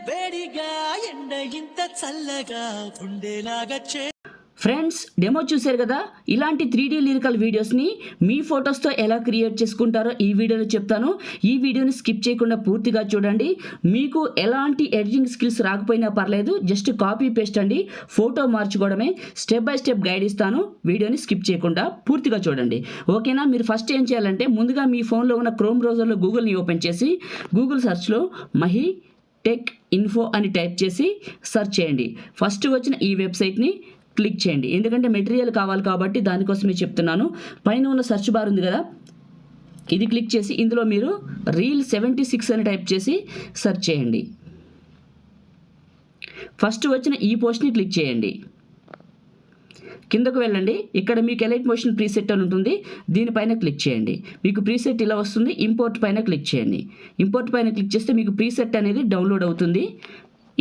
వేడిగా ఎండ ఇంత చల్లగా ఉండేలాగా ఫ్రెండ్స్, డెమో చూశారు కదా. ఇలాంటి 3D లిరికల్ వీడియోస్ని మీ ఫొటోస్తో ఎలా క్రియేట్ చేసుకుంటారో ఈ వీడియోలో చెప్తాను. ఈ వీడియోని స్కిప్ చేయకుండా పూర్తిగా చూడండి. మీకు ఎలాంటి ఎడిటింగ్ స్కిల్స్ రాకపోయినా పర్లేదు, జస్ట్ కాపీ పేస్ట్ అండి, ఫోటో మార్చుకోవడమే. స్టెప్ బై స్టెప్ గైడ్ ఇస్తాను. వీడియోని స్కిప్ చేయకుండా పూర్తిగా చూడండి, ఓకేనా. మీరు ఫస్ట్ ఏం చేయాలంటే, ముందుగా మీ ఫోన్లో ఉన్న క్రోమ్ బ్రౌజర్లో గూగుల్ని ఓపెన్ చేసి గూగుల్ సెర్చ్లో మహి టెక్ ఇన్ఫో అని టైప్ చేసి సెర్చ్ చేయండి. ఫస్ట్ వచ్చిన ఈ వెబ్సైట్ని క్లిక్ చేయండి, ఎందుకంటే మెటీరియల్ కావాలి కాబట్టి దానికోసమే చెప్తున్నాను. పైన ఉన్న సెర్చ్ బార్ ఉంది కదా, ఇది క్లిక్ చేసి ఇందులో మీరు రీల్ 76 అని టైప్ చేసి సెర్చ్ చేయండి. ఫస్ట్ వచ్చిన ఈ పోస్ట్ని క్లిక్ చేయండి. కిందకు వెళ్ళండి, ఇక్కడ మీకు ఎలైట్ మోషన్ ప్రీసెట్ అని ఉంటుంది, దీనిపైన క్లిక్ చేయండి. మీకు ప్రీసెట్ ఇలా వస్తుంది. ఇంపోర్ట్ పైన క్లిక్ చేయండి. ఇంపోర్ట్ పైన క్లిక్ చేస్తే మీకు ప్రీసెట్ అనేది డౌన్లోడ్ అవుతుంది.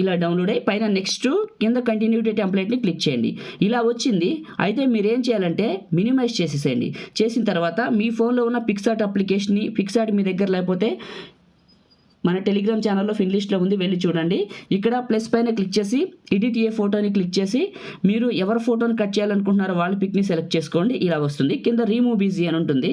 ఇలా డౌన్లోడ్ అయ్యి పైన నెక్స్ట్ కింద కంటిన్యూటీ టెంప్లెట్ని క్లిక్ చేయండి. ఇలా వచ్చింది. అయితే మీరు ఏం చేయాలంటే మినిమైజ్ చేసేసేయండి. చేసిన తర్వాత మీ ఫోన్లో ఉన్న పిక్సార్ట్ అప్లికేషన్ని, పిక్సార్ట్ మీ దగ్గర లేకపోతే మన టెలిగ్రామ్ ఛానల్లో ఫిన్లిస్ట్లో ఉంది, వెళ్ళి చూడండి. ఇక్కడ ప్లస్ పైన క్లిక్ చేసి ఎడిట్ ఏ ఫోటోని క్లిక్ చేసి మీరు ఎవరి ఫోటోని కట్ చేయాలనుకుంటున్నారో వాళ్ళ పిక్ని సెలెక్ట్ చేసుకోండి. ఇలా వస్తుంది. కింద రిమూవ్ బిజీ అని ఉంటుంది,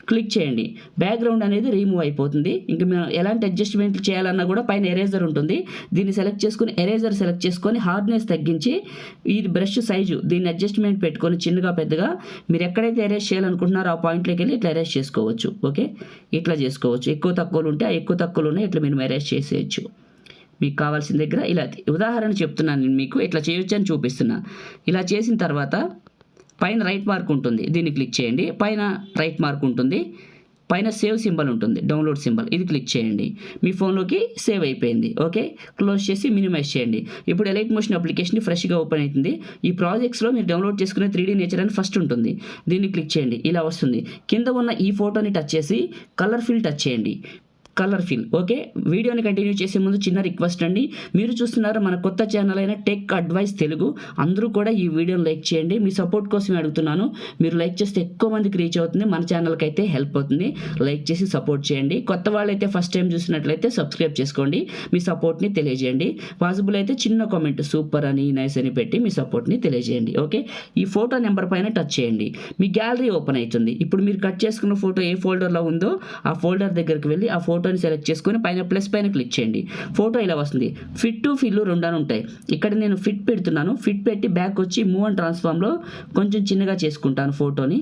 క్లిక్ చేయండి. బ్యాక్గ్రౌండ్ అనేది రిమూవ్ అయిపోతుంది. ఇంకా మేము ఎలాంటి అడ్జస్ట్మెంట్లు చేయాలన్నా కూడా పైన ఎరేజర్ ఉంటుంది, దీన్ని సెలెక్ట్ చేసుకుని ఎరేజర్ సెలెక్ట్ చేసుకొని హార్డ్నెస్ తగ్గించి ఇది బ్రష్ సైజు దీన్ని అడ్జస్ట్మెంట్ పెట్టుకొని చిన్నగా పెద్దగా మీరు ఎక్కడైతే ఎరేజ్ చేయాలనుకుంటున్నారో ఆ పాయింట్లోకి వెళ్ళి ఇట్లా ఎరేజ్ చేసుకోవచ్చు. ఓకే, ఇట్లా చేసుకోవచ్చు. ఎక్కువ తక్కువలు ఉంటే ఆ ఎక్కువ తక్కువలోనే ఇట్లా మీరు ఎరేజ్ చేసేయచ్చు మీకు కావాల్సిన దగ్గర. ఇలా ఉదాహరణ చెప్తున్నాను నేను మీకు, ఇట్లా చేయొచ్చు అని చూపిస్తున్నా. ఇలా చేసిన తర్వాత పైన రైట్ మార్క్ ఉంటుంది, దీన్ని క్లిక్ చేయండి. పైన రైట్ మార్క్ ఉంటుంది, పైన సేవ్ సింబల్ ఉంటుంది, డౌన్లోడ్ సింబల్, ఇది క్లిక్ చేయండి. మీ ఫోన్లోకి సేవ్ అయిపోయింది. ఓకే, క్లోజ్ చేసి మినిమైజ్ చేయండి. ఇప్పుడు ఎలైట్ మోషన్ అప్లికేషన్ ఫ్రెష్గా ఓపెన్ అవుతుంది. ఈ ప్రాజెక్ట్స్లో మీరు డౌన్లోడ్ చేసుకునే 3D నేచర్ అని ఫస్ట్ ఉంటుంది, దీన్ని క్లిక్ చేయండి. ఇలా వస్తుంది. కింద ఉన్న ఈ ఫోటోని టచ్ చేసి కలర్ ఫిల్ టచ్ చేయండి. Colour fill. ఓకే, వీడియోని కంటిన్యూ చేసే ముందు చిన్న రిక్వెస్ట్ అండి, మీరు చూస్తున్నారు మన కొత్త ఛానల్ అయిన టెక్ అడ్వైస్ తెలుగు. అందరూ కూడా ఈ వీడియోని లైక్ చేయండి. మీ సపోర్ట్ కోసమే అడుగుతున్నాను. మీరు లైక్ చేస్తే ఎక్కువ మందికి రీచ్ అవుతుంది, మన ఛానల్కి అయితే హెల్ప్ అవుతుంది. లైక్ చేసి సపోర్ట్ చేయండి. కొత్త వాళ్ళైతే ఫస్ట్ టైం చూసినట్లయితే సబ్స్క్రైబ్ చేసుకోండి, మీ సపోర్ట్ని తెలియజేయండి. పాసిబుల్ అయితే చిన్న కామెంట్ సూపర్ అని, నైస్ అని పెట్టి మీ సపోర్ట్ని తెలియజేయండి. ఓకే, ఈ ఫోటో నెంబర్ పైన టచ్ చేయండి. మీ గ్యాలరీ ఓపెన్ అవుతుంది. ఇప్పుడు మీరు కట్ చేసుకున్న ఫోటో ఏ ఫోల్డర్లో ఉందో ఆ ఫోల్డర్ దగ్గరికి వెళ్ళి ఆ ఫోటోని సెలెక్ట్ చేసుకొని పైన ప్లస్ పైన క్లిక్ చేయండి. ఫోటో ఇలా వస్తుంది. ఫిట్ టు ఫిల్ రెండు అని ఉంటాయి. ఇక్కడ నేను ఫిట్ పెడుతున్నాను. ఫిట్ పెట్టి బ్యాక్ వచ్చి మూవ్ అండ్ ట్రాన్స్ఫార్మ్లో కొంచెం చిన్నగా చేసుకుంటాను. ఫోటోని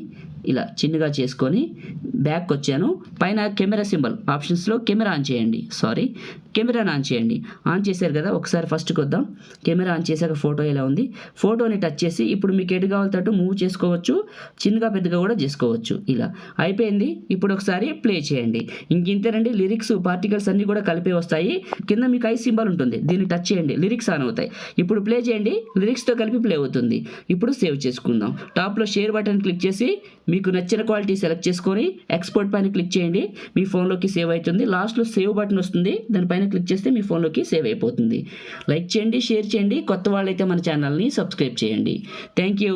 ఇలా చిన్నగా చేసుకొని బ్యాక్ వచ్చాను. పైన కెమెరా సింబల్ ఆప్షన్స్లో కెమెరా ఆన్ చేయండి. కెమెరాని ఆన్ చేయండి. ఆన్ చేశారు కదా, ఒకసారి ఫస్ట్కి వద్దాం. కెమెరా ఆన్ చేశాక ఫోటో ఇలా ఉంది. ఫోటోని టచ్ చేసి ఇప్పుడు మీకు ఎటు కావాలంటే మూవ్ చేసుకోవచ్చు, చిన్నగా పెద్దగా కూడా చేసుకోవచ్చు. ఇలా అయిపోయింది. ఇప్పుడు ఒకసారి ప్లే చేయండి. ఇంతేనండి. లిరిక్స్ పార్టికల్స్ అన్నీ కూడా కలిపే వస్తాయి. కింద మీకు ఐ సింబల్ ఉంటుంది, దీన్ని టచ్ చేయండి, లిరిక్స్ ఆన్ అవుతాయి. ఇప్పుడు ప్లే చేయండి, లిరిక్స్తో కలిపి ప్లే అవుతుంది. ఇప్పుడు సేవ్ చేసుకుందాం. టాప్లో షేర్ బటన్ క్లిక్ చేసి మీకు నచ్చిన క్వాలిటీ సెలెక్ట్ చేసుకొని ఎక్స్పోర్ట్ పైన క్లిక్ చేయండి. మీ ఫోన్లోకి సేవ్ అవుతుంది. లాస్ట్లో సేవ్ బటన్ వస్తుంది, దానిపైన క్లిక్ చేస్తే మీ ఫోన్లోకి సేవ్ అయిపోతుంది. లైక్ చేయండి, షేర్ చేయండి. కొత్త వాళ్ళైతే మన ఛానల్ని సబ్స్క్రైబ్ చేయండి. Thank you.